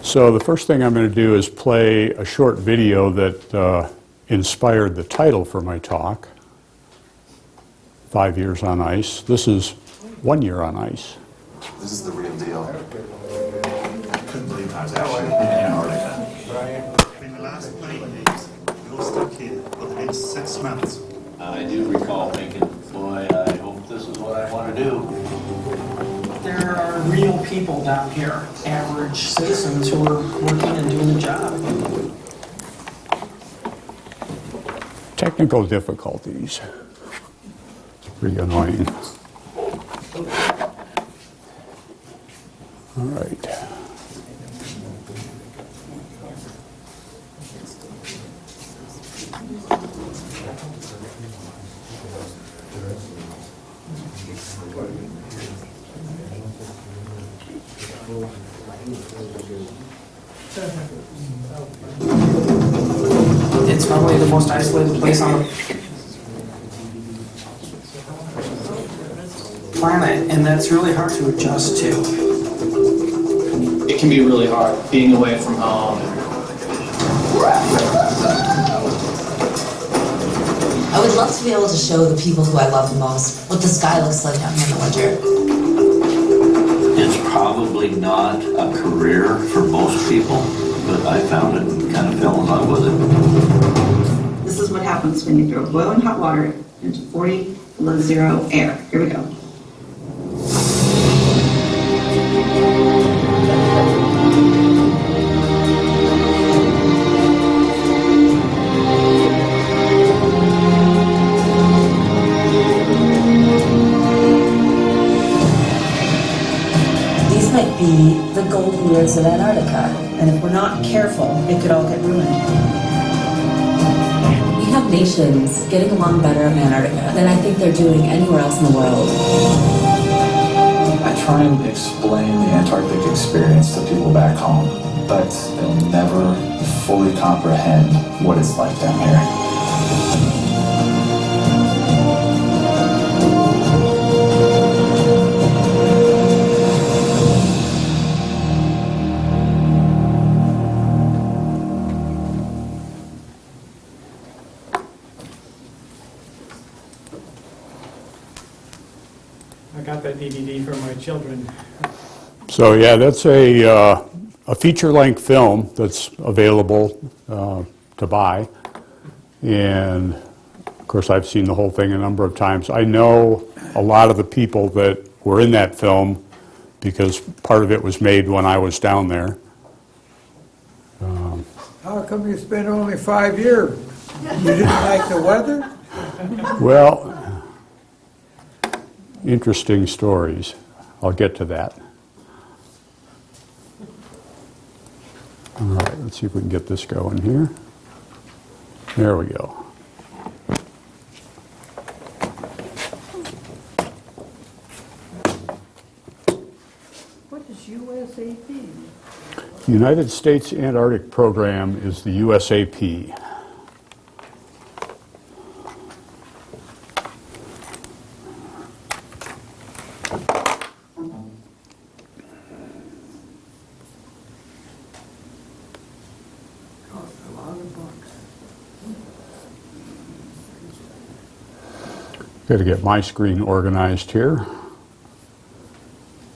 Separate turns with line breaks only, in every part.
So the first thing I'm going to do is play a short video that inspired the title for my talk, 5 Years on Ice. This is 1 year on ice.
This is the real deal. I couldn't believe I was actually in Antarctica.
In the last 9 days, we were stuck here for the next 6 months.
I do recall thinking, boy, I hope this is what I want to do.
There are real people down here, average citizens who are working and doing the job.
Technical difficulties. It's pretty annoying. All right.
It's probably the most isolated place on the planet, and that's really hard to adjust to.
It can be really hard being away from home.
I would love to be able to show the people who I love the most what the sky looks like down here in the winter.
It's probably not a career for most people, but I found it and kind of fell in love with it.
This is what happens when you throw boiling hot water into 40 below zero air. Here we go.
These might be the golden years of Antarctica, and if we're not careful, it could all get ruined. We have nations getting along better in Antarctica than I think they're doing anywhere else in the world.
I try and explain the Antarctic experience to people back home, but they'll never fully comprehend what it's like down here.
I got that DVD for my children.
So yeah, that's a feature-length film that's available to buy. And of course, I've seen the whole thing a number of times. I know a lot of the people that were in that film because part of it was made when I was down there.
How come you spent only 5 years? You didn't like the weather?
Well, interesting stories. I'll get to that. All right, let's see if we can get this going here. There we go.
What is USAP?
United States Antarctic Program is the USAP. Got to get my screen organized here.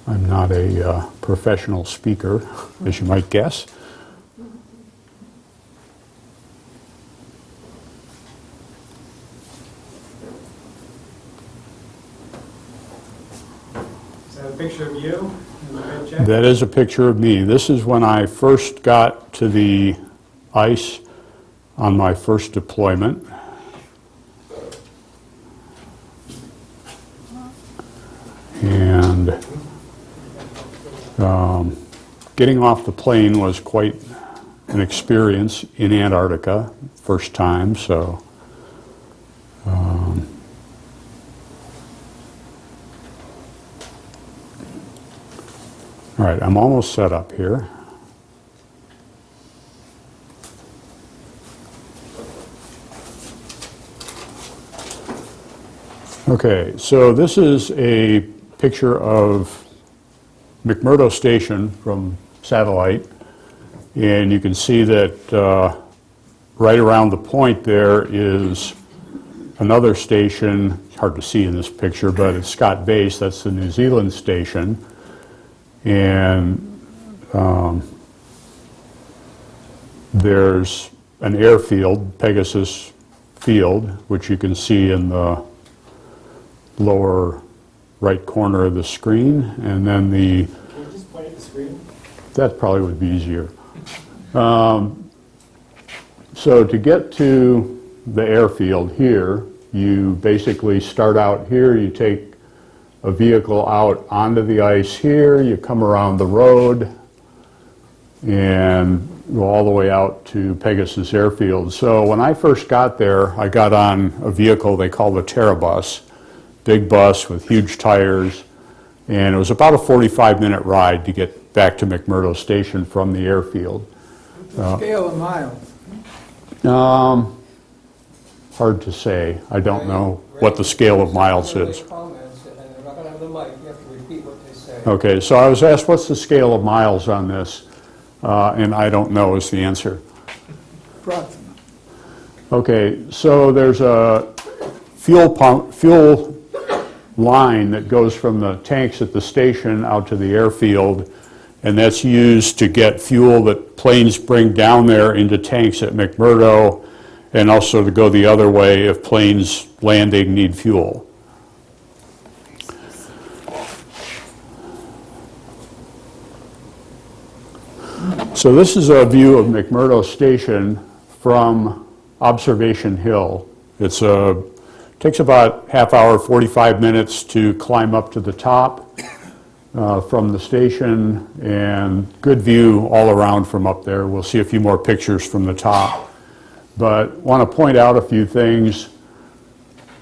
I'm not a professional speaker, as you might guess.
Is that a picture of you in the red jacket?
That is a picture of me. This is when I first got to the ice on my first deployment. And getting off the plane was quite an experience in Antarctica, first time, so all right, I'm almost set up here. Okay, so this is a picture of McMurdo Station from satellite, And you can see that right around the point there is another station. It's hard to see in this picture, but it's Scott Base. That's the New Zealand station. And there's an airfield, Pegasus Field, which you can see in the lower right corner of the screen. And then
Can you just point at the screen?
that probably would be easier. So to get to the airfield here, you basically start out here, you take a vehicle out onto the ice here, you come around the road, and go all the way out to Pegasus Airfield. So when I first got there, I got on a vehicle they call the Terrabus, big bus with huge tires, and it was about a 45-minute ride to get back to McMurdo Station from the airfield.
The scale of miles.
Hard to say. I don't know what the scale of miles is. Okay, so I was asked, what's the scale of miles on this? And I don't know is the answer.
Approximate.
Okay, so there's a fuel line that goes from the tanks at the station out to the airfield, and that's used to get fuel that planes bring down there into tanks at McMurdo, and also to go the other way if planes landing need fuel. So this is a view of McMurdo Station from Observation Hill. It takes about half hour, 45 minutes to climb up to the top from the station, and good view all around from up there. We'll see a few more pictures from the top. But want to point out a few things.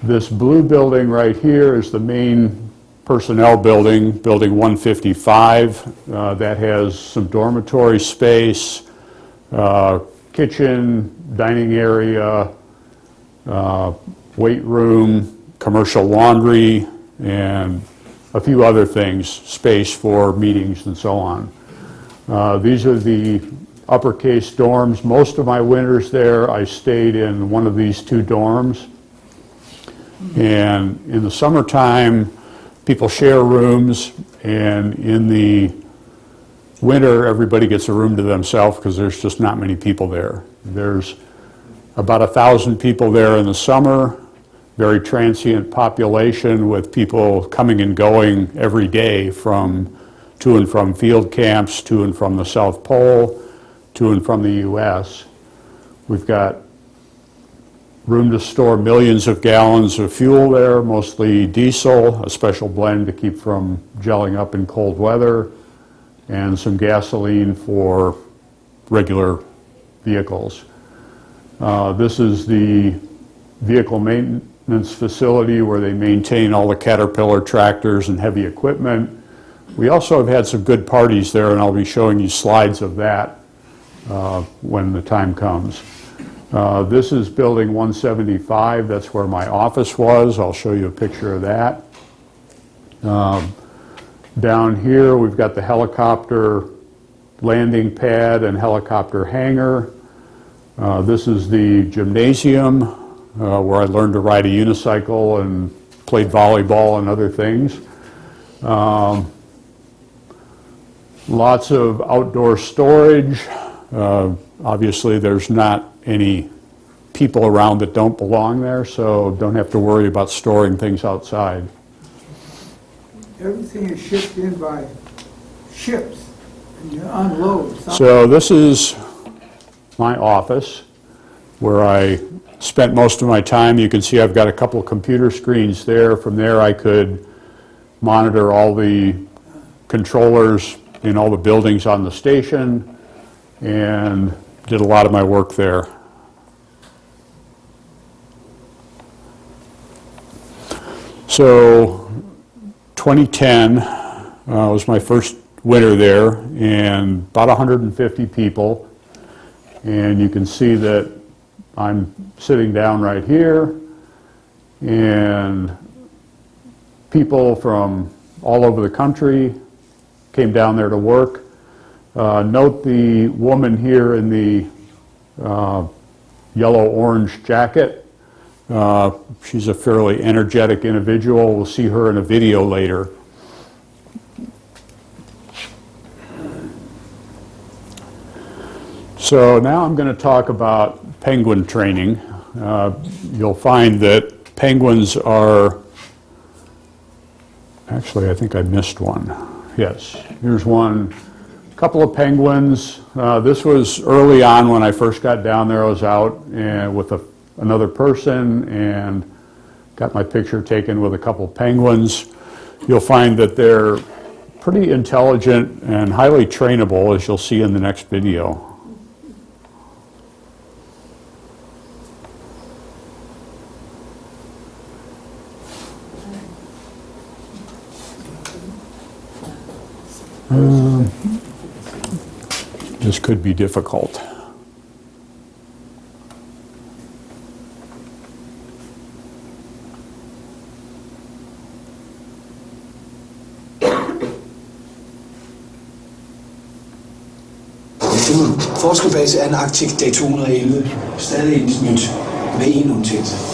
This blue building right here is the main personnel building, building 155. That has some dormitory space, kitchen, dining area, weight room, commercial laundry, and a few other things, space for meetings and so on. These are the uppercase dorms. Most of my winters there, I stayed in one of these two dorms. And in the summertime, people share rooms, and in the winter, everybody gets a room to themselves because there's just not many people there. There's about 1,000 people there in the summer, very transient population with people coming and going every day to and from field camps, to and from the South Pole, to and from the US. We've got room to store millions of gallons of fuel there, mostly diesel, a special blend to keep from gelling up in cold weather, and some gasoline for regular vehicles. This is the vehicle maintenance facility where they maintain all the Caterpillar tractors and heavy equipment. We also have had some good parties there, and I'll be showing you slides of that when the time comes. This is building 175. That's where my office was. I'll show you a picture of that. Down here, we've got the helicopter landing pad and helicopter hangar. This is the gymnasium where I learned to ride a unicycle and played volleyball and other things. Lots of outdoor storage. Obviously, there's not any people around that don't belong there, so don't have to worry about storing things outside.
Everything is shipped in by ships, and you unload.
So this is my office where I spent most of my time. You can see I've got a couple of computer screens there. From there I could monitor all the controllers in all the buildings on the station, and did a lot of my work there. So 2010 was my first winter there, and about 150 people. And you can see that I'm sitting down right here, and people from all over the country came down there to work. Note the woman here in the yellow-orange jacket. She's a fairly energetic individual. We'll see her in a video later. So now I'm going to talk about penguin training. You'll find that penguins are, actually I think I missed one. Yes, here's one. A couple of penguins. This was early on when I first got down there. I was out with another person and got my picture taken with a couple of penguins. You'll find that they're pretty intelligent and highly trainable, as you'll see in the next video. This could be difficult.
Forskerbase Antarctic Day 211. Stadig nyt med en undtagelse.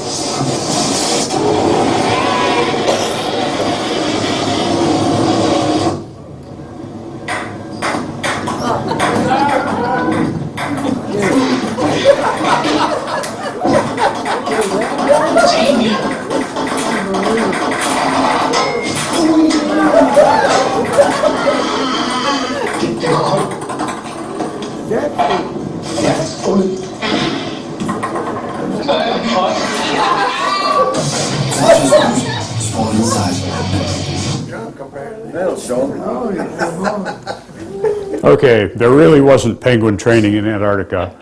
Okay, there really wasn't penguin training in Antarctica,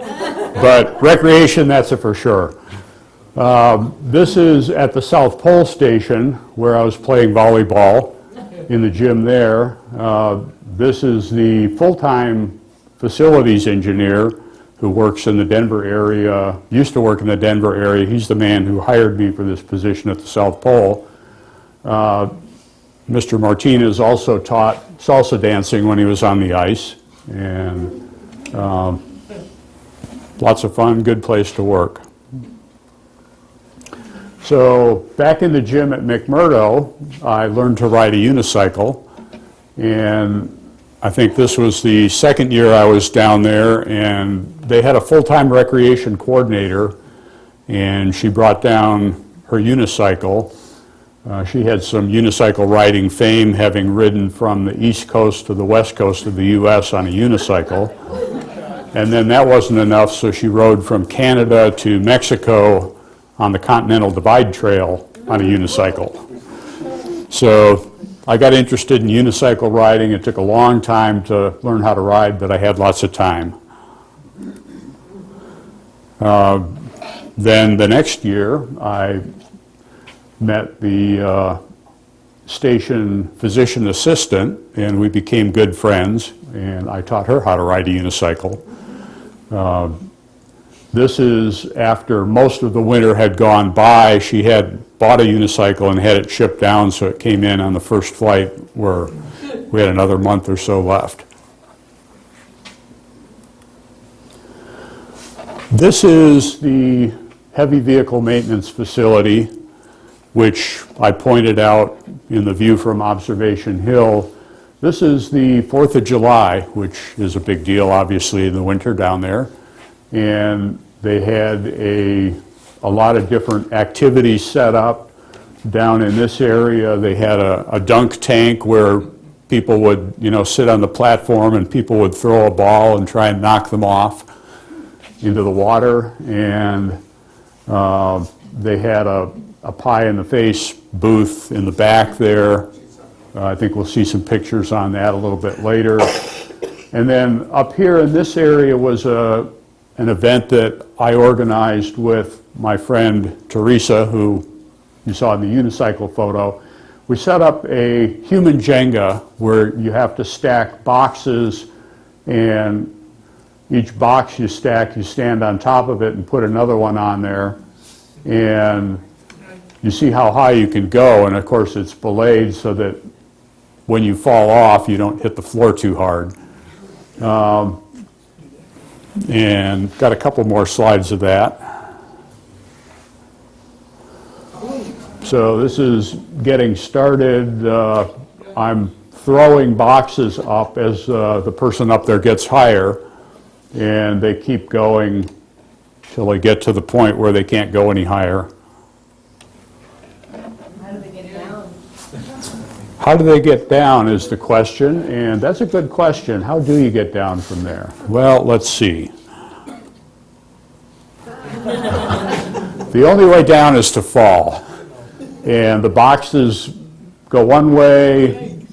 but recreation, that's it for sure. This is at the South Pole Station where I was playing volleyball in the gym there. This is the full-time facilities engineer who works in the Denver area, used to work in the Denver area. He's the man who hired me for this position at the South Pole. Mr. Martinez also taught salsa dancing when he was on the ice, and lots of fun, good place to work. So back in the gym at McMurdo, I learned to ride a unicycle, and I think this was the second year I was down there, and they had a full-time recreation coordinator, and she brought down her unicycle. She had some unicycle riding fame, having ridden from the East Coast to the West Coast of the U.S. on a unicycle. And then that wasn't enough, so she rode from Canada to Mexico on the Continental Divide Trail on a unicycle. So I got interested in unicycle riding. It took a long time to learn how to ride, but I had lots of time. Then the next year, I met the station physician assistant, and we became good friends, and I taught her how to ride a unicycle. This is after most of the winter had gone by. She had bought a unicycle and had it shipped down, so it came in on the first flight where we had another month or so left. This is the heavy vehicle maintenance facility, which I pointed out in the view from Observation Hill. This is the 4th of July, which is a big deal, obviously, in the winter down there. And they had a lot of different activities set up down in this area. They had a dunk tank where people would, sit on the platform and people would throw a ball and try and knock them off into the water. And they had a pie-in-the-face booth in the back there. I think we'll see some pictures on that a little bit later. And then up here in this area was an event that I organized with my friend Teresa, who you saw in the unicycle photo. We set up a human Jenga where you have to stack boxes, and each box you stack, you stand on top of it and put another one on there. And you see how high you can go, and of course it's belayed so that when you fall off, you don't hit the floor too hard. And got a couple more slides of that. So this is getting started. I'm throwing boxes up as the person up there gets higher, and they keep going till they get to the point where they can't go any higher.
How do they get down?
How do they get down is the question, and that's a good question. How do you get down from there? Well, let's see. The only way down is to fall. And the boxes go one way,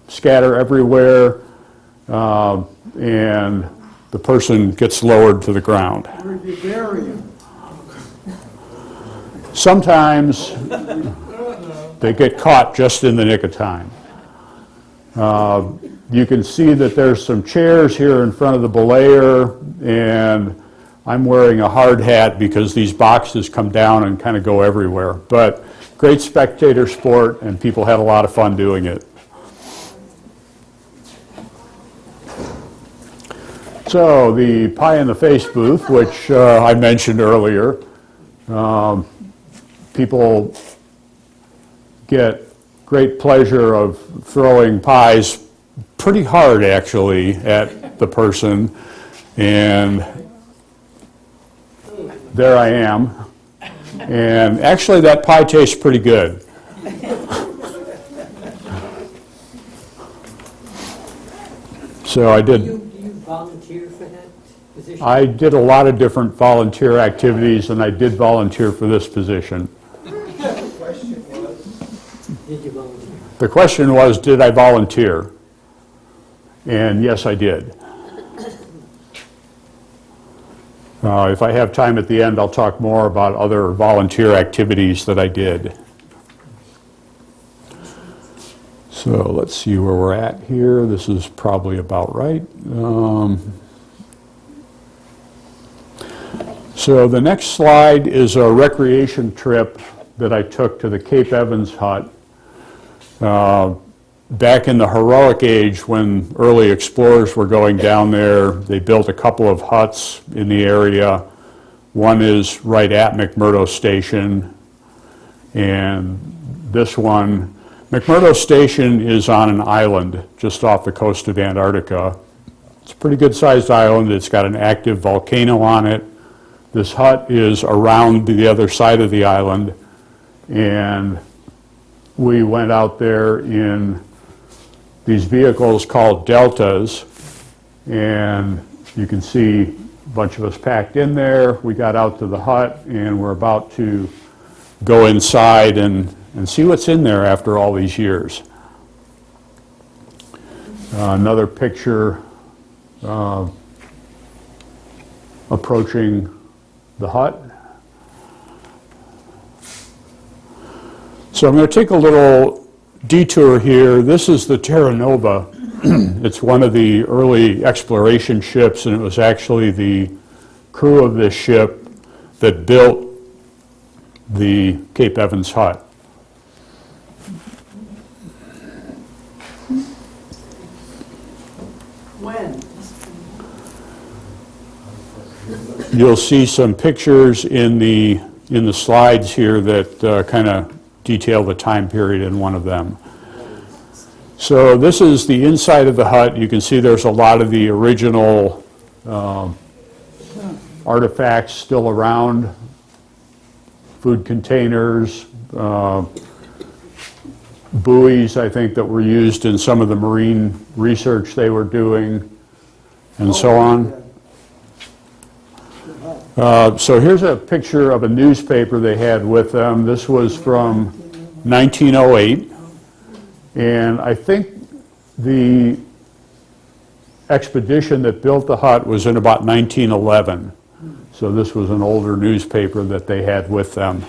scatter everywhere, and the person gets lowered to the ground.
Where'd you bury him?
Sometimes they get caught just in the nick of time. You can see that there's some chairs here in front of the belayer, and I'm wearing a hard hat because these boxes come down and kind of go everywhere. But great spectator sport, and people had a lot of fun doing it. So the pie in the face booth, which I mentioned earlier, people get great pleasure of throwing pies pretty hard, actually, at the person. And there I am. And actually, that pie tastes pretty good. So I did.
Do you volunteer for that position?
I did a lot of different volunteer activities, and I did volunteer for this position.
The question was, did you volunteer?
The question was, did I volunteer? And yes, I did. If I have time at the end, I'll talk more about other volunteer activities that I did. So let's see where we're at here. This is probably about right. So the next slide is a recreation trip that I took to the Cape Evans hut. Back in the heroic age, when early explorers were going down there, they built a couple of huts in the area. One is right at McMurdo Station, and this one, McMurdo Station is on an island just off the coast of Antarctica. It's a pretty good sized island. It's got an active volcano on it. This hut is around the other side of the island, and we went out there in these vehicles called deltas, and you can see a bunch of us packed in there. We got out to the hut, and we're about to go inside and see what's in there after all these years. Another picture approaching the hut. So I'm going to take a little detour here. This is the Terra Nova. It's one of the early exploration ships, and it was actually the crew of this ship that built the Cape Evans hut.
When?
You'll see some pictures in the slides here that kind of detail the time period in one of them. So this is the inside of the hut. You can see there's a lot of the original artifacts still around, food containers, buoys, I think, that were used in some of the marine research they were doing, and so on. So here's a picture of a newspaper they had with them. This was from 1908, and I think the expedition that built the hut was in about 1911. So this was an older newspaper that they had with them.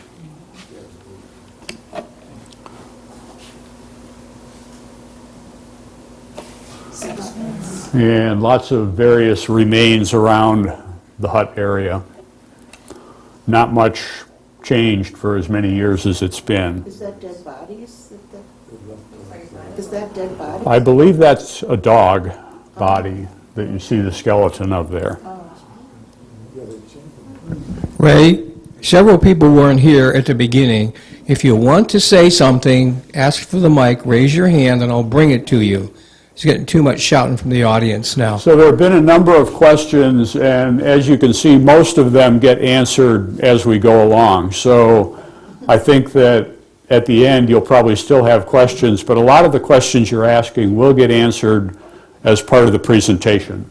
And lots of various remains around the hut area. Not much changed for as many years as it's been.
Is that dead bodies? Is that dead bodies?
I believe that's a dog body. that you see the skeleton of there.
Ray, several people weren't here at the beginning. If you want to say something, ask for the mic, raise your hand, and I'll bring it to you. It's getting too much shouting from the audience now.
So there have been a number of questions, and as you can see, most of them get answered as we go along. So I think that at the end, you'll probably still have questions, but a lot of the questions you're asking will get answered as part of the presentation.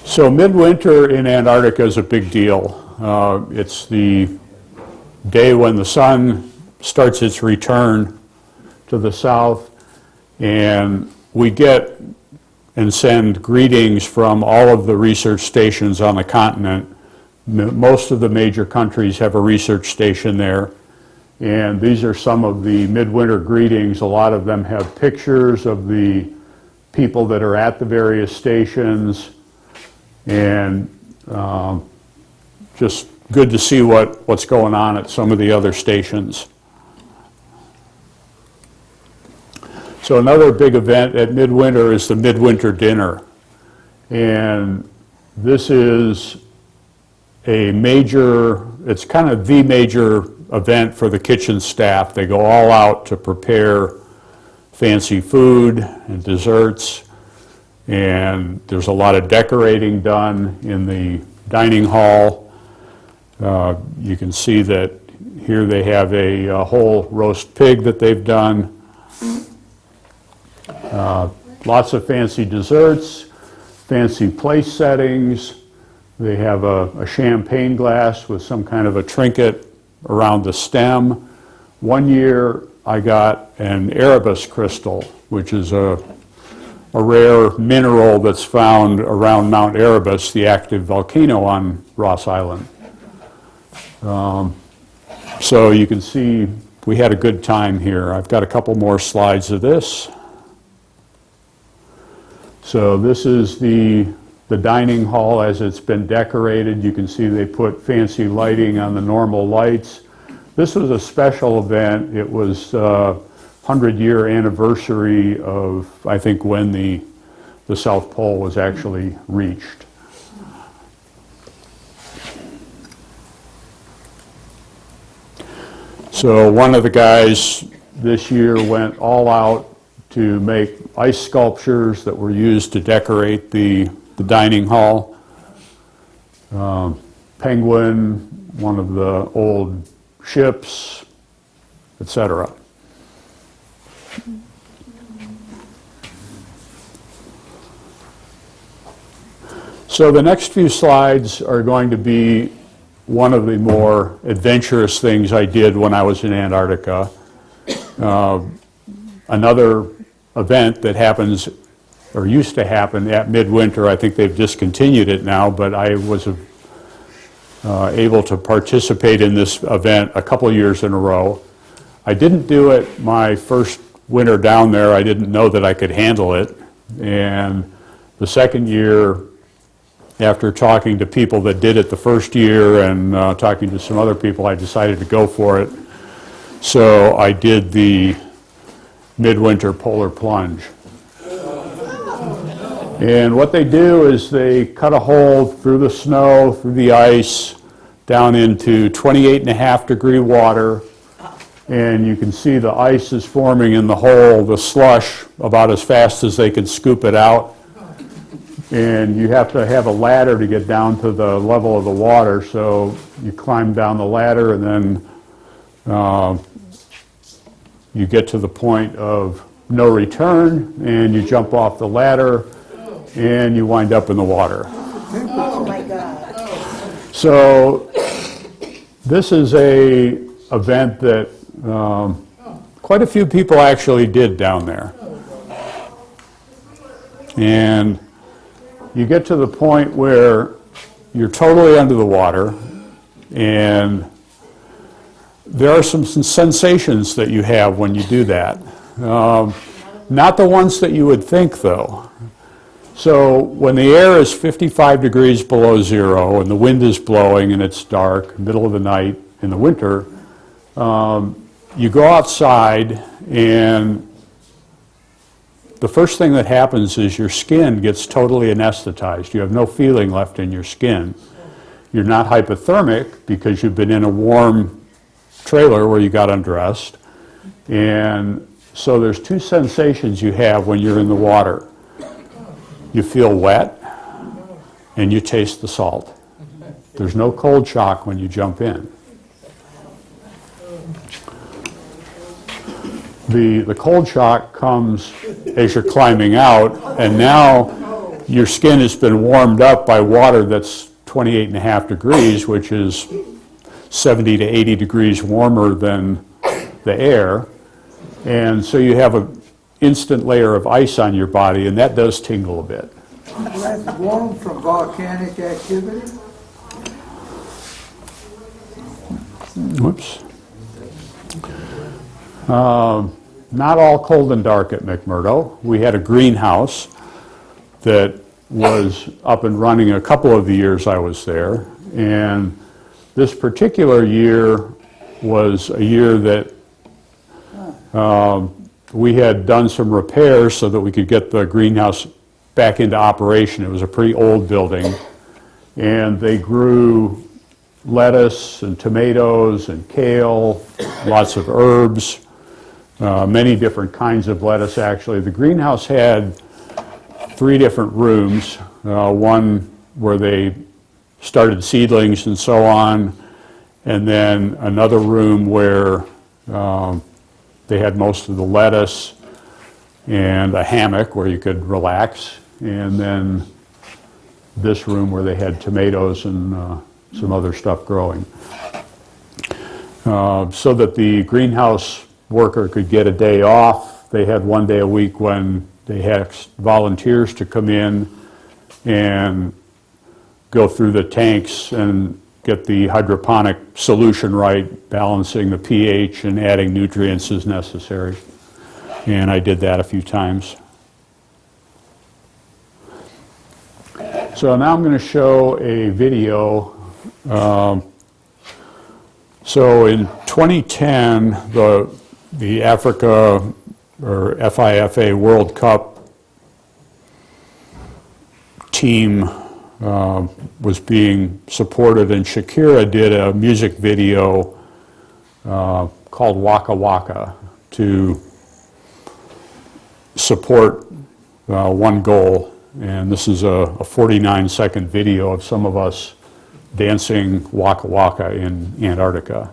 So midwinter in Antarctica is a big deal. It's the day when the sun starts its return to the south, and we get and send greetings from all of the research stations on the continent. Most of the major countries have a research station there, and these are some of the midwinter greetings. A lot of them have pictures of the people that are at the various stations, and just good to see what's going on at some of the other stations. So another big event at midwinter is the midwinter dinner. And this is a major, it's kind of the major event for the kitchen staff. They go all out to prepare fancy food and desserts. And there's a lot of decorating done in the dining hall. You can see that here they have a whole roast pig that they've done. Lots of fancy desserts, fancy place settings. They have a champagne glass with some kind of a trinket around the stem. One year I got an Erebus crystal, which is a rare mineral that's found around Mount Erebus, the active volcano on Ross Island. So you can see we had a good time here. I've got a couple more slides of this. So this is the dining hall as it's been decorated. You can see they put fancy lighting on the normal lights. This was a special event. It was 100-year anniversary of, I think, when the South Pole was actually reached. So one of the guys this year went all out to make ice sculptures that were used to decorate the dining hall. Penguin, one of the old ships, etc. So the next few slides are going to be one of the more adventurous things I did when I was in Antarctica. Another event that happens, or used to happen at midwinter, I think they've discontinued it now, but I was able to participate in this event a couple years in a row. I didn't do it my first winter down there. I didn't know that I could handle it. And the second year, after talking to people that did it the first year and talking to some other people, I decided to go for it. So I did the midwinter polar plunge. And what they do is they cut a hole through the snow, through the ice, down into 28.5-degree water. And you can see the ice is forming in the hole, the slush, about as fast as they can scoop it out. And you have to have a ladder to get down to the level of the water. So you climb down the ladder, and then you get to the point of no return, and you jump off the ladder, and you wind up in the water.
Oh my God.
So this is a event that quite a few people actually did down there. And you get to the point where you're totally under the water, and there are some sensations that you have when you do that. Not the ones that you would think, though. So when the air is 55 degrees below zero and the wind is blowing and it's dark, middle of the night in the winter, you go outside and the first thing that happens is your skin gets totally anesthetized. You have no feeling left in your skin. You're not hypothermic because you've been in a warm trailer where you got undressed. And so there's two sensations you have when you're in the water. You feel wet and you taste the salt. There's no cold shock when you jump in. The cold shock comes as you're climbing out, and now your skin has been warmed up by water that's 28.5 degrees, which is 70 to 80 degrees warmer than the air. And so you have an instant layer of ice on your body, and that does tingle a bit.
That's warm from volcanic activity?
Whoops. Not all cold and dark at McMurdo. We had a greenhouse that was up and running a couple of the years I was there. And this particular year was a year that we had done some repairs so that we could get the greenhouse back into operation. It was a pretty old building. And they grew lettuce and tomatoes and kale, lots of herbs. Many different kinds of lettuce, actually. The greenhouse had 3 different rooms, one where they started seedlings and so on, and then another room where they had most of the lettuce, and a hammock where you could relax, and then this room where they had tomatoes and some other stuff growing. So that the greenhouse worker could get a day off. They had one day a week when they had volunteers to come in and go through the tanks and get the hydroponic solution right, balancing the pH and adding nutrients as necessary. And I did that a few times. So now I'm going to show a video. So in 2010, the Africa or FIFA World Cup team was being supported, and Shakira did a music video called Waka Waka to support one goal. And this is a 49-second video of some of us dancing Waka Waka in Antarctica.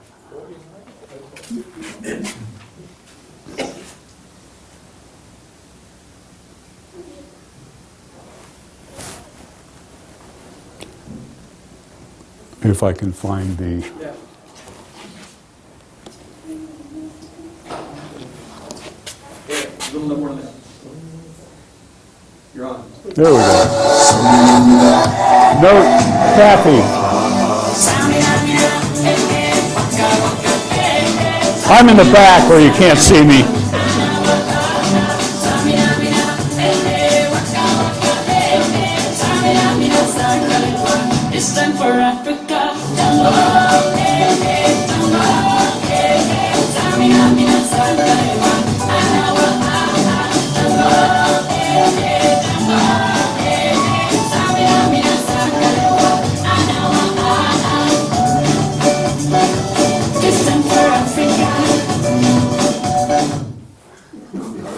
If I can find the...
Yeah. A little bit more than that. You're on.
There we go. No, Kathy. I'm in the back where you can't see me.
It's time for Africa.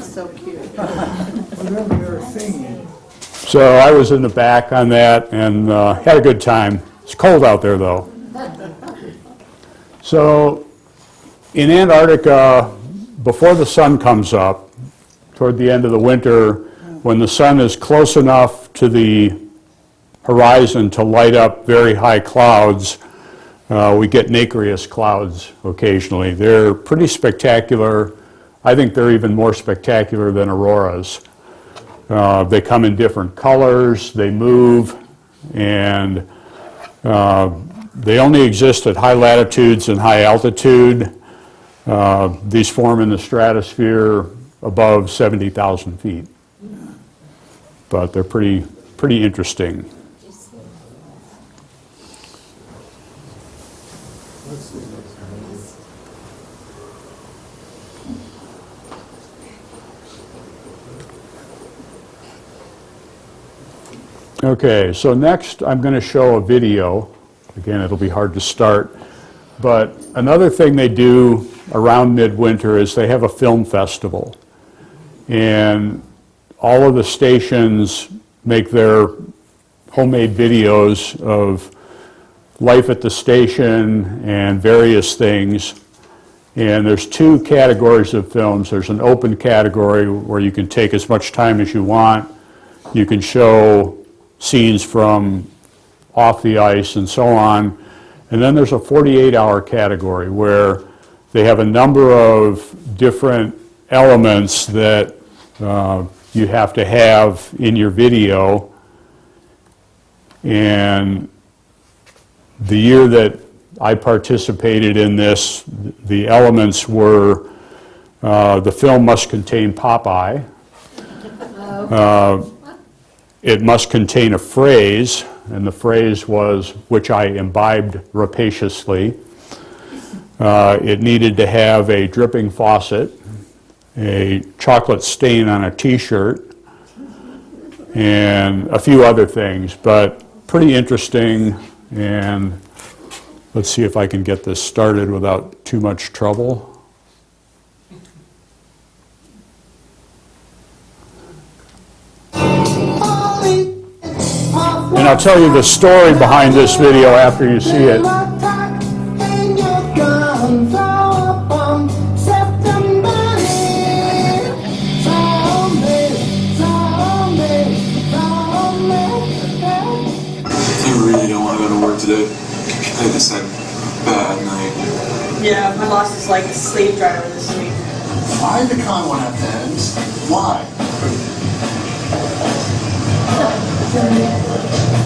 So cute.
Whatever you're singing.
So I was in the back on that and had a good time. It's cold out there though. So in Antarctica, before the sun comes up, toward the end of the winter, when the sun is close enough to the horizon to light up very high clouds, we get nacreous clouds occasionally. They're pretty spectacular. I think they're even more spectacular than auroras. They come in different colors, they move, and they only exist at high latitudes and high altitude. These form in the stratosphere above 70,000 feet. but they're pretty interesting. Okay, so next I'm going to show a video. Again, it'll be hard to start, but another thing they do around midwinter is they have a film festival, and all of the stations make their homemade videos of life at the station and various things. And there's two categories of films. There's an open category where you can take as much time as you want. You can show scenes from off the ice and so on. And then there's a 48-hour category where they have a number of different elements that you have to have in your video. And the year that I participated in this, the elements were the film must contain Popeye. It must contain a phrase, and the phrase was, which I imbibed rapaciously. It needed to have a dripping faucet, a chocolate stain on a t-shirt, and a few other things, but pretty interesting. And let's see if I can get this started without too much trouble. And I'll tell you the story behind this video after you see it.
I really don't want to go to work today. I just had a bad night.
Yeah, my boss is like a slave driver this week.
Why did the con one have to end? Why?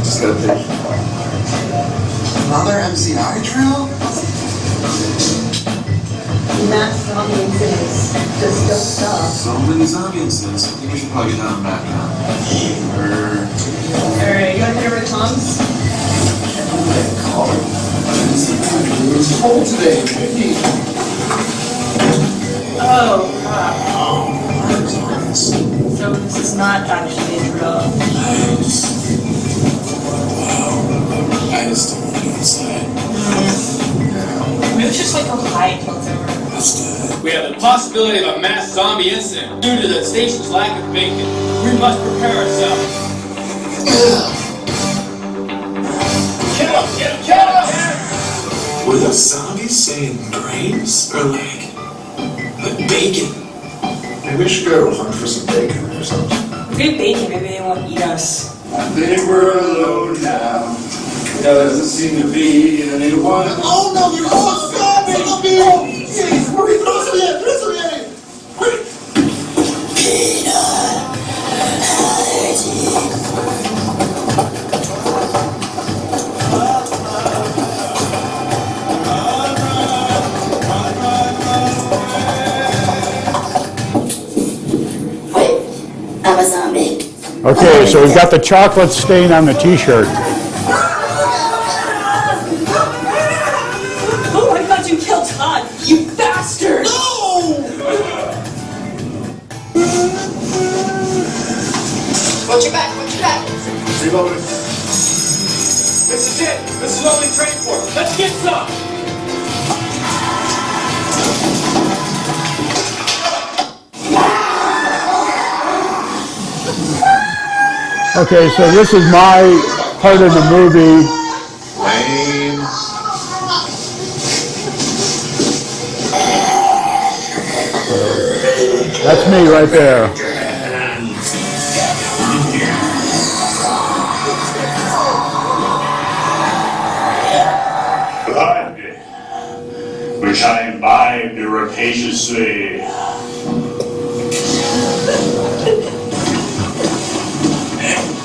Just got a pitch.
Another MCI drill?
Mass zombie incidents just don't stop.
So many zombie incidents. I think we should probably get down and back now.
Alright, you wanna head over to Tom's?
It's cold today, 50.
Oh, so this is not actually a drill.
I just don't want to go inside.
Maybe it's just like a high till it's over.
We have the possibility of a mass zombie incident due to the station's lack of bacon. We must prepare ourselves. Get up, get up, get up!
Were the zombies saying grains or like bacon?
Maybe we should go hunt for some bacon or something.
If we have bacon, maybe they won't eat us.
I think we're alone now. There doesn't seem to be anyone. Oh no, you're all zombies! Oh, jeez, where are we supposed to be? Quick!
I'm a zombie.
Okay, so we've got the chocolate stain on the t-shirt.
Oh, I thought you killed Todd, you bastard!
Watch your back, watch your back.
Reloading.
This is it. This is what we trained for. Let's get some.
Okay, so this is my part of the movie.
Lame.
That's me right there.
Blood, which I imbibed rapaciously.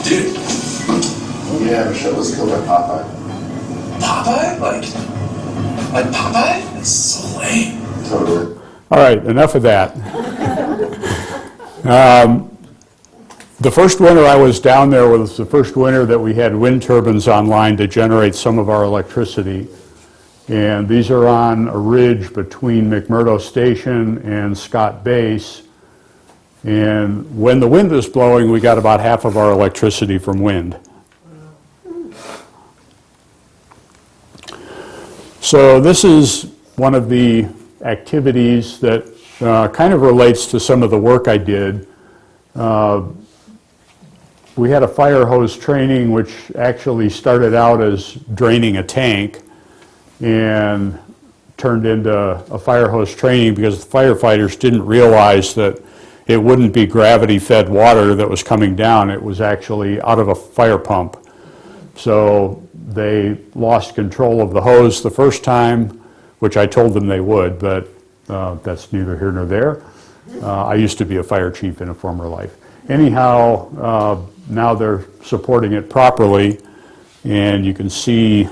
Dude.
Yeah, Michelle was killed by Popeye.
Popeye? Like Popeye? That's so lame.
Totally.
All right, enough of that. The first winter I was down there was the first winter that we had wind turbines online to generate some of our electricity. And these are on a ridge between McMurdo Station and Scott Base. And when the wind was blowing, we got about half of our electricity from wind. So this is one of the activities that kind of relates to some of the work I did. We had a fire hose training which actually started out as draining a tank and turned into a fire hose training because the firefighters didn't realize that it wouldn't be gravity-fed water that was coming down. It was actually out of a fire pump. So they lost control of the hose the first time, which I told them they would, but that's neither here nor there. I used to be a fire chief in a former life. Anyhow, now they're supporting it properly, and you can see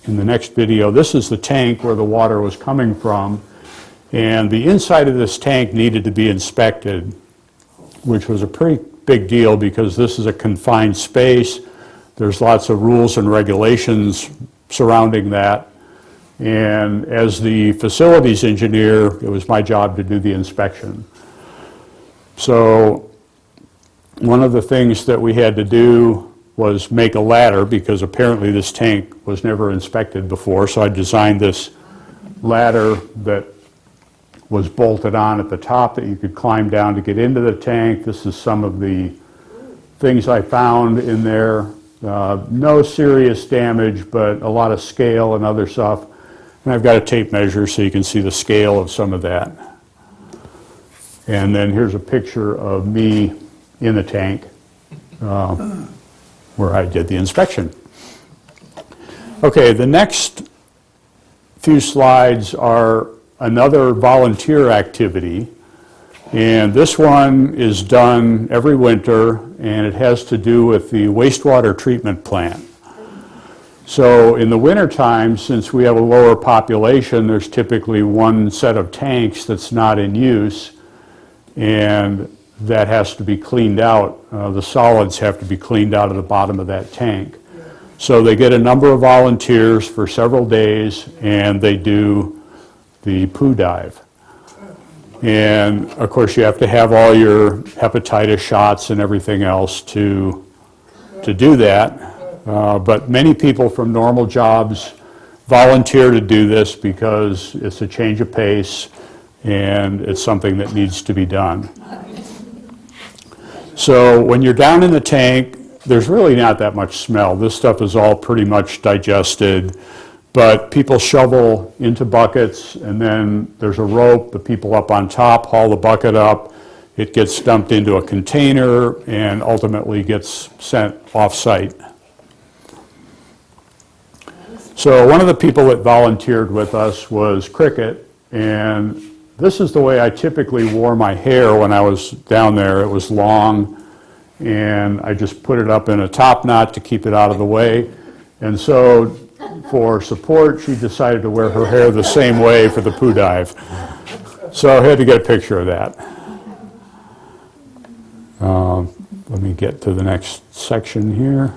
in the next video, this is the tank where the water was coming from, and the inside of this tank needed to be inspected, which was a pretty big deal because this is a confined space. There's lots of rules and regulations surrounding that, and as the facilities engineer, it was my job to do the inspection. So one of the things that we had to do was make a ladder because apparently this tank was never inspected before. So I designed this ladder that was bolted on at the top that you could climb down to get into the tank. This is some of the things I found in there. No serious damage, but a lot of scale and other stuff. And I've got a tape measure so you can see the scale of some of that. And then here's a picture of me in the tank where I did the inspection. Okay, the next few slides are another volunteer activity. And this one is done every winter, and it has to do with the wastewater treatment plant. So in the wintertime, since we have a lower population, there's typically one set of tanks that's not in use, and that has to be cleaned out. The solids have to be cleaned out of the bottom of that tank. So they get a number of volunteers for several days, and they do the poo dive. And of course you have to have all your hepatitis shots and everything else to do that. But many people from normal jobs volunteer to do this because it's a change of pace and it's something that needs to be done. So when you're down in the tank, there's really not that much smell. This stuff is all pretty much digested, but people shovel into buckets, and then there's a rope. The people up on top haul the bucket up. It gets dumped into a container and ultimately gets sent off-site. So one of the people that volunteered with us was Cricket, and this is the way I typically wore my hair when I was down there. It was long, and I just put it up in a top knot to keep it out of the way. And so for support, she decided to wear her hair the same way for the poo dive. So I had to get a picture of that. Let me get to the next section here.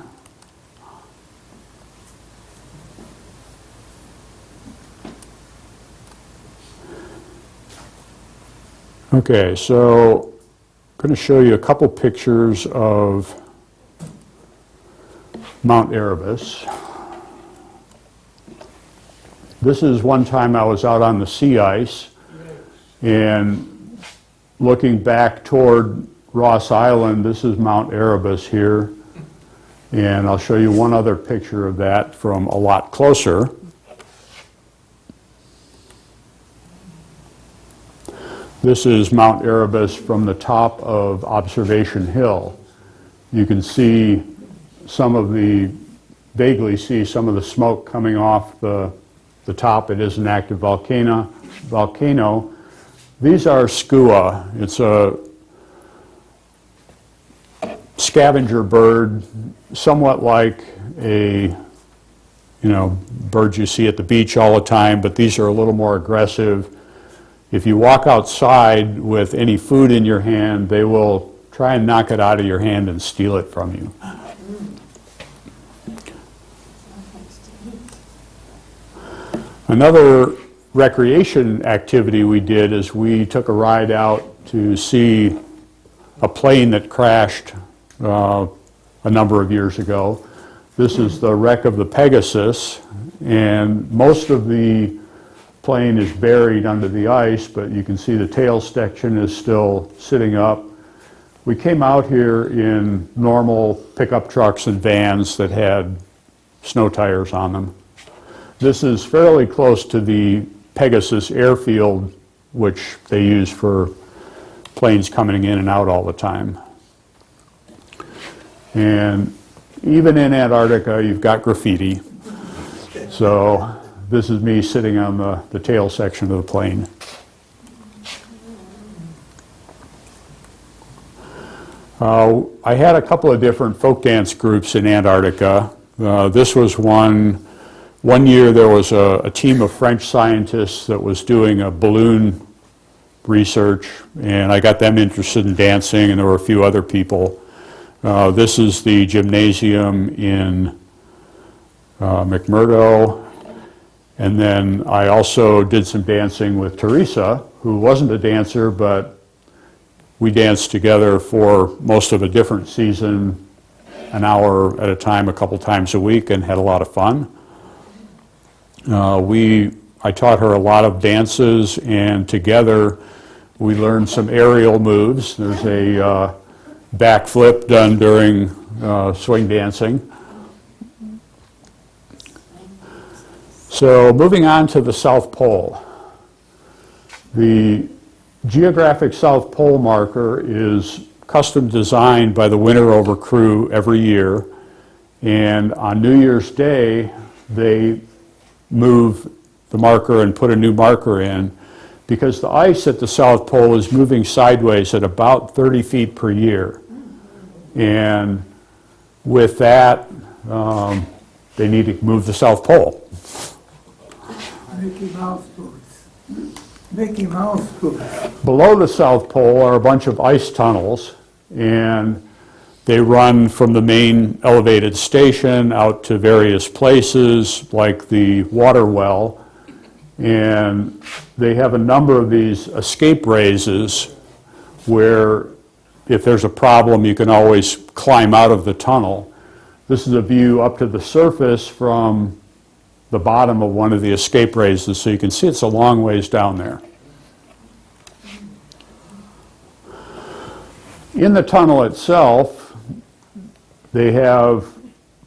Okay, so I'm going to show you a couple pictures of Mount Erebus. This is one time I was out on the sea ice, and looking back toward Ross Island, this is Mount Erebus here, and I'll show you one other picture of that from a lot closer. This is Mount Erebus from the top of Observation Hill. You can see vaguely see some of the smoke coming off the top. It is an active volcano. These are skua. It's a scavenger bird, somewhat like a birds you see at the beach all the time, but these are a little more aggressive. If you walk outside with any food in your hand, they will try and knock it out of your hand and steal it from you. Another recreation activity we did is we took a ride out to see a plane that crashed a number of years ago. This is the wreck of the Pegasus, and most of the plane is buried under the ice, but you can see the tail section is still sitting up. We came out here in normal pickup trucks and vans that had snow tires on them. This is fairly close to the Pegasus airfield, which they use for planes coming in and out all the time. And even in Antarctica, you've got graffiti. So this is me sitting on the tail section of the plane. I had a couple of different folk dance groups in Antarctica. This was one year there was a team of French scientists that was doing a balloon research, and I got them interested in dancing, and there were a few other people. This is the gymnasium in McMurdo, and then I also did some dancing with Teresa, who wasn't a dancer, but we danced together for most of a different season, an hour at a time, a couple times a week, and had a lot of fun. I taught her a lot of dances, and together we learned some aerial moves. There's a backflip done during swing dancing. So moving on to the South Pole. The geographic South Pole marker is custom designed by the Winter Over crew every year, and on New Year's Day they move the marker and put a new marker in, because the ice at the South Pole is moving sideways at about 30 feet per year. And with that, they need to move the South Pole.
Mickey Mouse boots. Mickey Mouse boots.
Below the South Pole are a bunch of ice tunnels, and they run from the main elevated station out to various places like the water well, and they have a number of these escape raises where if there's a problem you can always climb out of the tunnel. This is a view up to the surface from the bottom of one of the escape raises, so you can see it's a long ways down there. In the tunnel itself, they have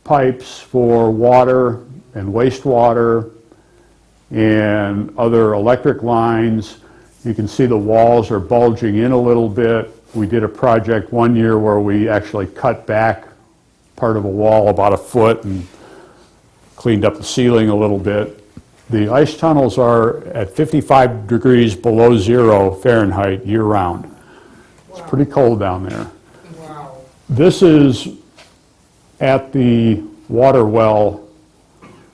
pipes for water and wastewater and other electric lines. You can see the walls are bulging in a little bit. We did a project one year where we actually cut back part of a wall about a foot and cleaned up the ceiling a little bit. The ice tunnels are at 55 degrees below zero Fahrenheit year-round. It's pretty cold down there.
Wow.
This is at the water well.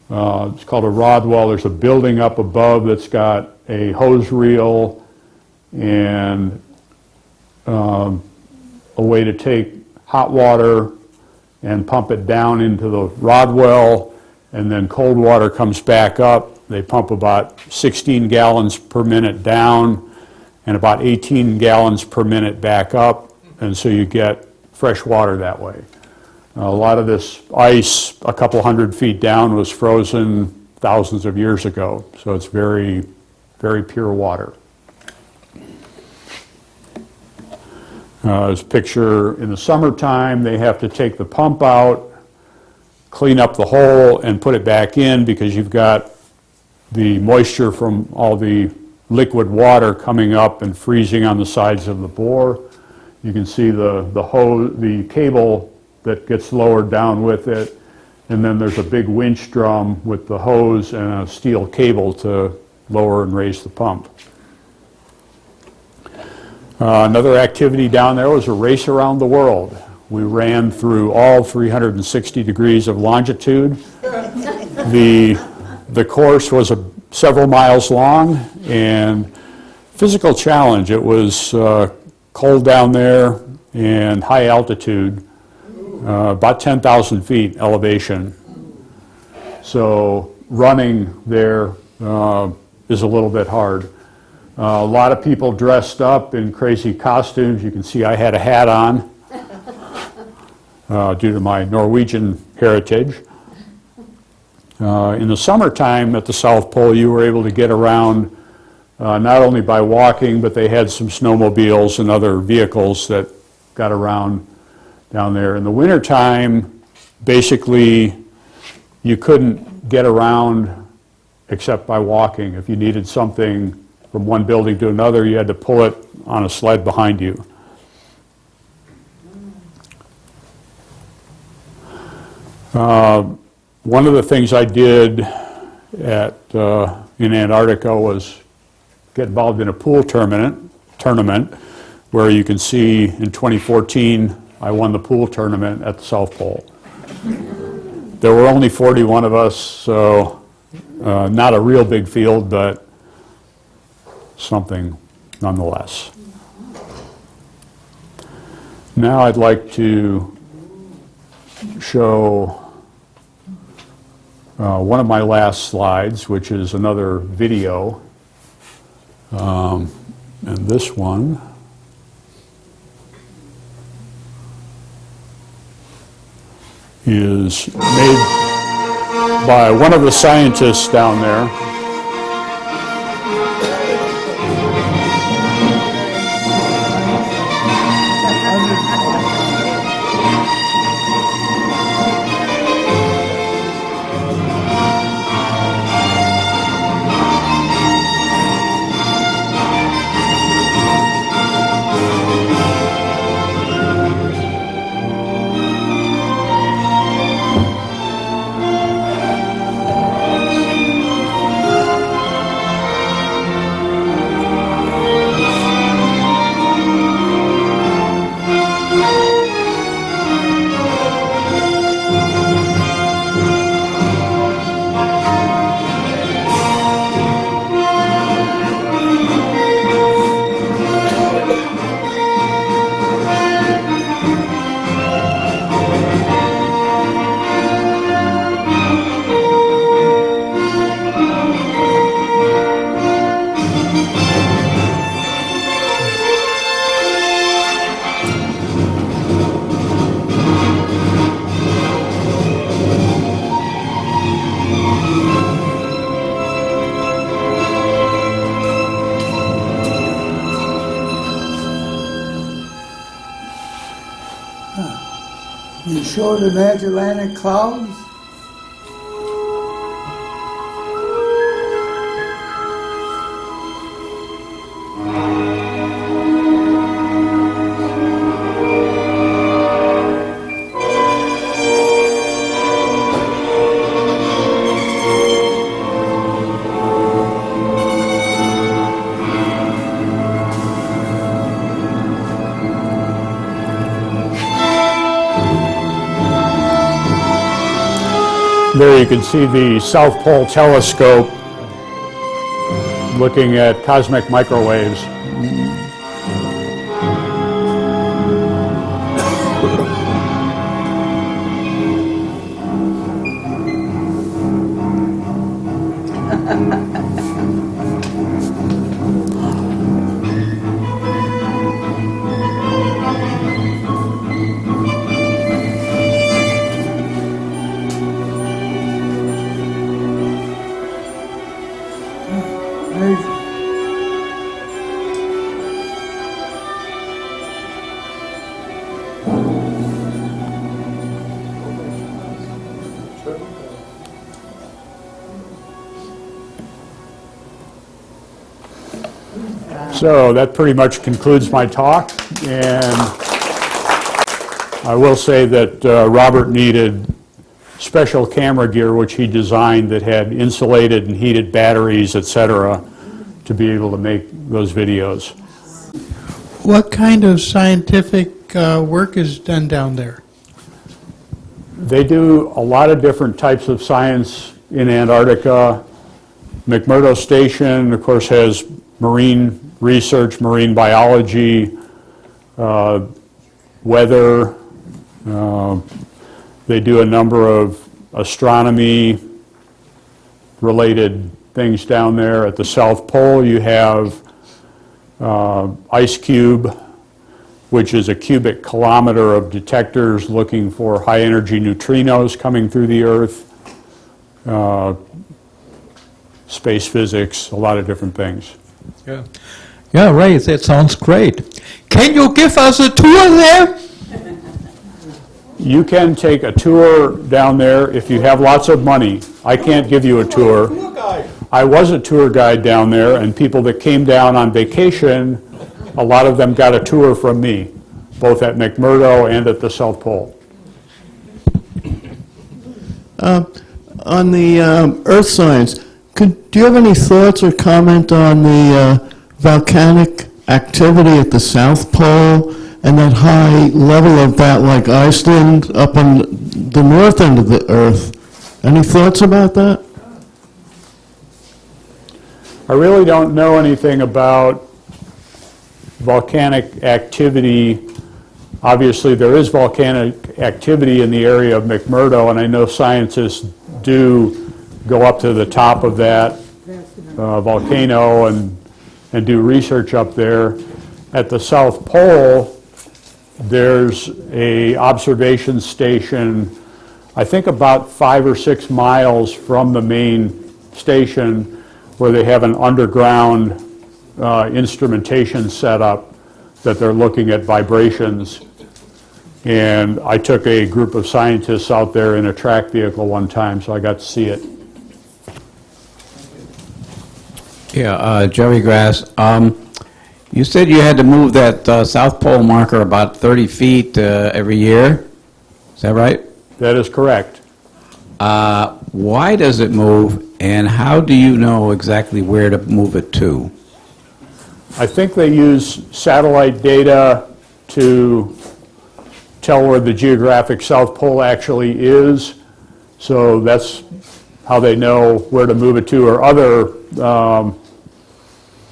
It's called a rod well. There's a building up above that's got a hose reel and a way to take hot water and pump it down into the rod well, and then cold water comes back up. They pump about 16 gallons per minute down and about 18 gallons per minute back up, and so you get fresh water that way. A lot of this ice a couple hundred feet down was frozen thousands of years ago, so it's very, very pure water. This picture in the summertime, they have to take the pump out, clean up the hole, and put it back in because you've got the moisture from all the liquid water coming up and freezing on the sides of the bore. You can see the hose, the cable that gets lowered down with it, and then there's a big winch drum with the hose and a steel cable to lower and raise the pump. Another activity down there was a race around the world. We ran through all 360 degrees of longitude. The course was several miles long and physical challenge. It was cold down there, and high altitude, about 10,000 feet elevation. So running there is a little bit hard. A lot of people dressed up in crazy costumes. You can see I had a hat on due to my Norwegian heritage. In the summertime at the South Pole, you were able to get around not only by walking, but they had some snowmobiles and other vehicles that got around down there. In the wintertime, basically, you couldn't get around except by walking. If you needed something from one building to another, you had to pull it on a sled behind you. One of the things I did in Antarctica was get involved in a pool tournament where you can see in 2014 I won the pool tournament at the South Pole. There were only 41 of us, so not a real big field, but something nonetheless. Now I'd like to show one of my last slides, which is another video. And this one is made by one of the scientists down there.
You show the Magellanic Clouds?
There you can see the South Pole telescope looking at cosmic microwaves. So that pretty much concludes my talk, and I will say that Robert needed special camera gear which he designed that had insulated and heated batteries, etc., to be able to make those videos.
What kind of scientific work is done down there?
They do a lot of different types of science in Antarctica. McMurdo Station, of course, has marine research, marine biology. weather. They do a number of astronomy-related things down there. At the South Pole, you have Ice Cube, which is a cubic kilometer of detectors looking for high-energy neutrinos coming through the Earth, space physics, a lot of different things.
Yeah. Yeah, Ray, that sounds great. Can you give us a tour there?
You can take a tour down there if you have lots of money. I can't give you a tour. I was a tour guide down there, and people that came down on vacation, a lot of them got a tour from me, both at McMurdo and at the South Pole.
On the earth science, do you have any thoughts or comment on the volcanic activity at the South Pole and that high level of that, like Iceland, up on the north end of the Earth? Any thoughts about that?
I really don't know anything about volcanic activity. Obviously, there is volcanic activity in the area of McMurdo, and I know scientists do go up to the top of that volcano and do research up there. At the South Pole, there's a observation station, I think about 5 or 6 miles from the main station, where they have an underground instrumentation set up that they're looking at vibrations. And I took a group of scientists out there in a track vehicle one time, so I got to see it.
Yeah, Jerry Grass. You said you had to move that South Pole marker about 30 feet every year. Is that right?
That is correct.
Why does it move, and how do you know exactly where to move it to?
I think they use satellite data to tell where the geographic South Pole actually is. So that's how they know where to move it to, or other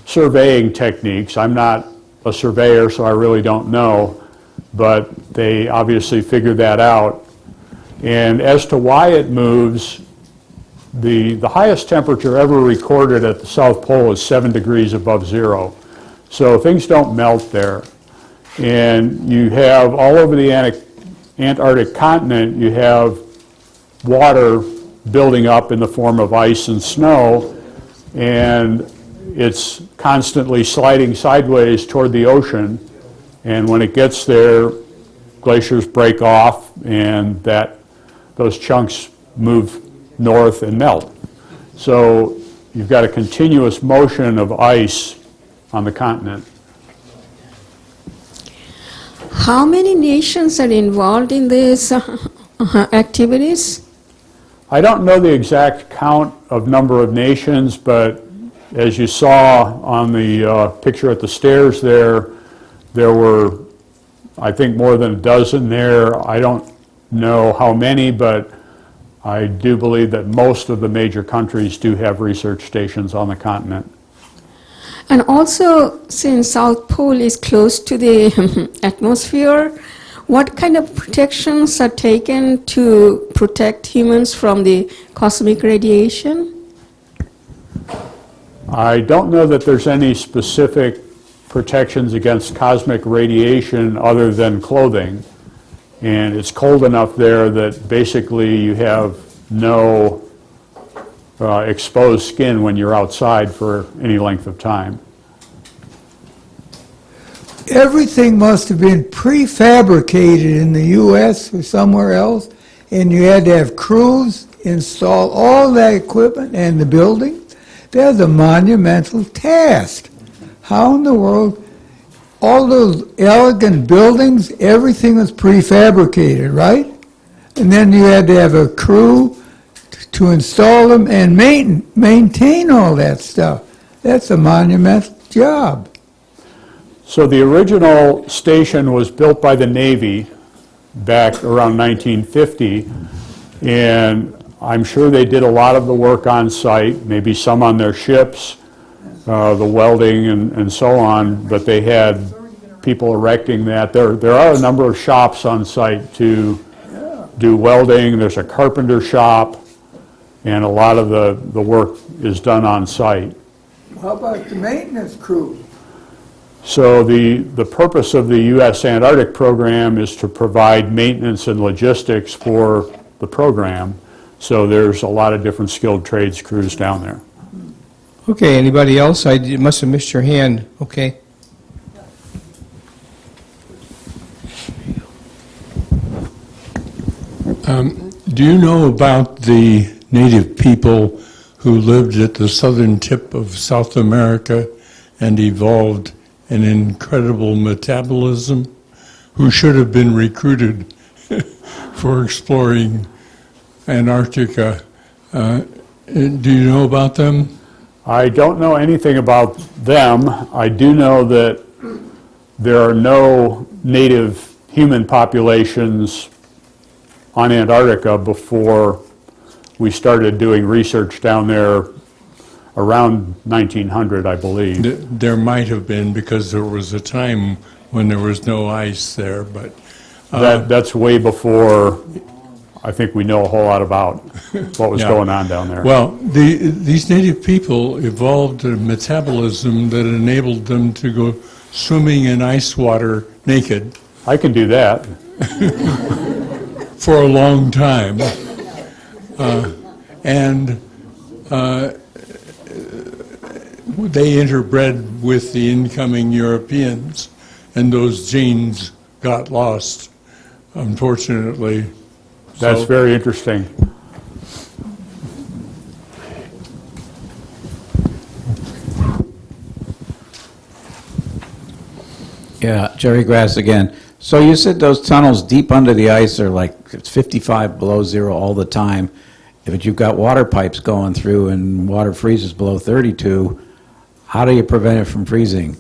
surveying techniques. I'm not a surveyor, so I really don't know, but they obviously figured that out. And as to why it moves, the highest temperature ever recorded at the South Pole is 7 degrees above zero. So things don't melt there. And you have, all over the Antarctic continent, you have water building up in the form of ice and snow, and it's constantly sliding sideways toward the ocean. And when it gets there, glaciers break off, and those chunks move north and melt. So you've got a continuous motion of ice on the continent.
How many nations are involved in these activities?
I don't know the exact count of number of nations, but as you saw on the picture at the stairs there were, I think, more than a dozen there. I don't know how many, but I do believe that most of the major countries do have research stations on the continent.
And also, since South Pole is close to the atmosphere, what kind of protections are taken to protect humans from the cosmic radiation?
I don't know that there's any specific protections against cosmic radiation other than clothing. And it's cold enough there that basically you have no exposed skin when you're outside for any length of time.
Everything must have been prefabricated in the U.S. or somewhere else, and you had to have crews install all that equipment and the buildings. That's a monumental task. How in the world, all those elegant buildings, everything was prefabricated, right? And then you had to have a crew to install them and maintain all that stuff. That's a monumental job.
So the original station was built by the Navy back around 1950, and I'm sure they did a lot of the work on site, maybe some on their ships, the welding and so on, but they had people erecting that. There are a number of shops on site to do welding. There's a carpenter shop, and a lot of the work is done on site.
How about the maintenance crew?
So the purpose of the US Antarctic Program is to provide maintenance and logistics for the program. So there's a lot of different skilled trades crews down there.
Okay, anybody else? I must have missed your hand. Okay.
Do you know about the native people who lived at the southern tip of South America and evolved an incredible metabolism, who should have been recruited for exploring Antarctica? Do you know about them?
I don't know anything about them. I do know that there are no native human populations on Antarctica before we started doing research down there around 1900, I believe.
There might have been, because there was a time when there was no ice there, but...
That's way before I think we know a whole lot about what was going on down there.
Well, these native people evolved a metabolism that enabled them to go swimming in ice water naked.
I can do that.
For a long time. They interbred with the incoming Europeans, and those genes got lost, unfortunately.
That's very interesting.
Yeah, Jerry Grass again. So you said those tunnels deep under the ice are like it's 55 below zero all the time. If you've got water pipes going through and water freezes below 32, how do you prevent it from freezing?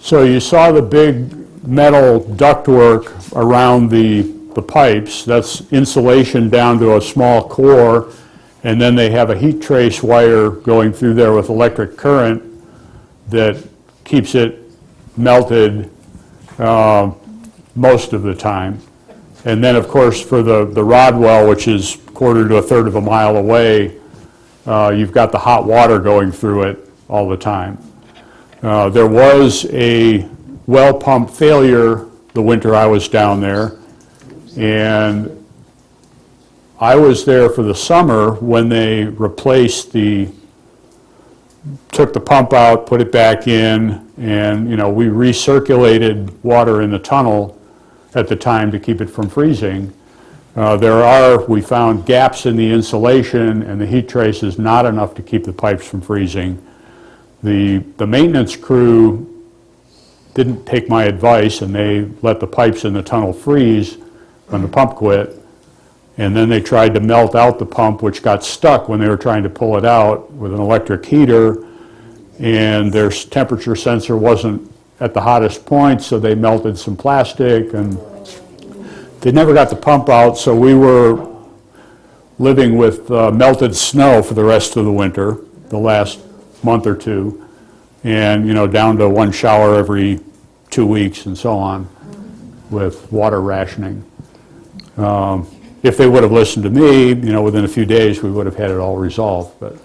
So you saw the big metal ductwork around the pipes. That's insulation down to a small core, and then they have a heat trace wire going through there with electric current that keeps it melted most of the time. And then, of course, for the rod well, which is quarter to a third of a mile away, you've got the hot water going through it all the time. There was a well pump failure the winter I was down there, and I was there for the summer when they replaced took the pump out, put it back in, and we recirculated water in the tunnel at the time to keep it from freezing. We found gaps in the insulation, and the heat trace is not enough to keep the pipes from freezing. The maintenance crew didn't take my advice, and they let the pipes in the tunnel freeze when the pump quit, and then they tried to melt out the pump, which got stuck when they were trying to pull it out with an electric heater, and their temperature sensor wasn't at the hottest point, so they melted some plastic, and they never got the pump out, so we were living with melted snow for the rest of the winter, the last month or two, and down to one shower every 2 weeks and so on with water rationing. If they would have listened to me, within a few days we would have had it all resolved. But